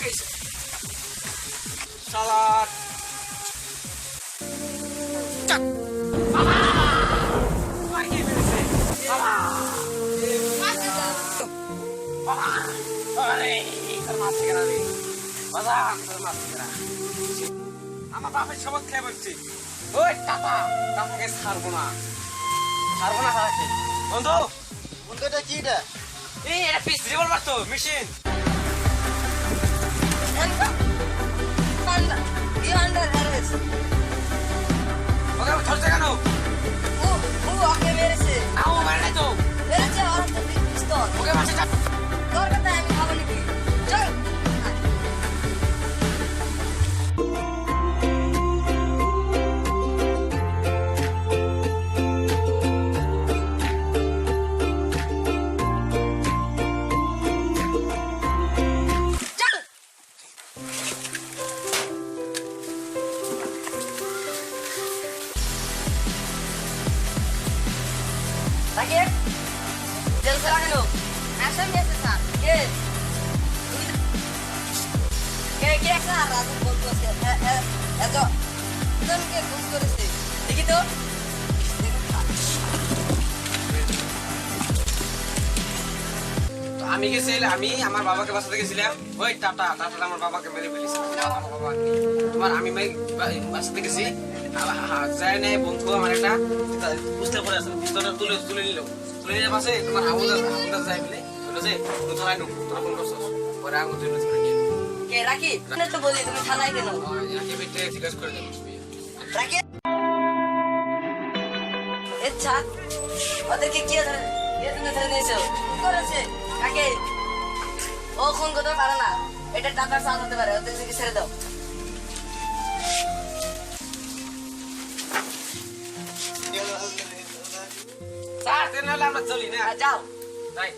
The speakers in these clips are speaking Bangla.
লাগাইছে সালাদ চাক বাবা মারিয়ে ফেলেছে বাবা বাবা আরে তোর মারছে কেন রে বাবা তোর মারছে কেন আমার বাপের শপথ খেয়ে বলছি ওই টাটাকে ছাড়বো না ছাড়াচ্ছি বন্ধু বন্ধুটা কি এটা? এই এটা পিস রিভলভার তো মেশিন ওকে ধরছে কেন না ও মারে নাই তো ওকে মারছে দেখি তো আমি গেছিলাম আমি আমার বাবাকে বাঁচাতে গেছিলাম ওই টাটা আমার বাবাকে মেরে ফেলেছে আমার বাবা তোমার আমি বাঁচাতে গেছি যায় নাই বন্ধু আমার একটা বুঝতে পড়ে আছে পিস্তলটা তুলে নিল পাশে তোমার আগুন যায় বলে বলে যে তোরা ফোন করছো পরে আগুন চলে কে রাখি তো বলি তুমি থানায় কেন রাখি বেটে জিজ্ঞাসা করে দেবো রাখি আচ্ছা ওদেরকে কি ধরে নিয়েছো করেছে কাকে ও খুন করতে পারে না এটা টাকার চাল হতে পারে ওদেরকে ছেড়ে দাও আমরা চলি না যাও তাই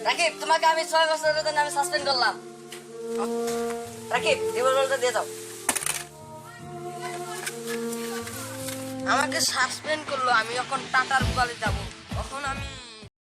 রাকিব তোমাকে আমি 6 বছরের জন্য আমি সাসপেন্ড করলাম রাকিব রিভলভারটা দিয়ে দাও আমাকে সাসপেন্ড করলো আমি এখন টাটার বুকালে যাব তখন আমি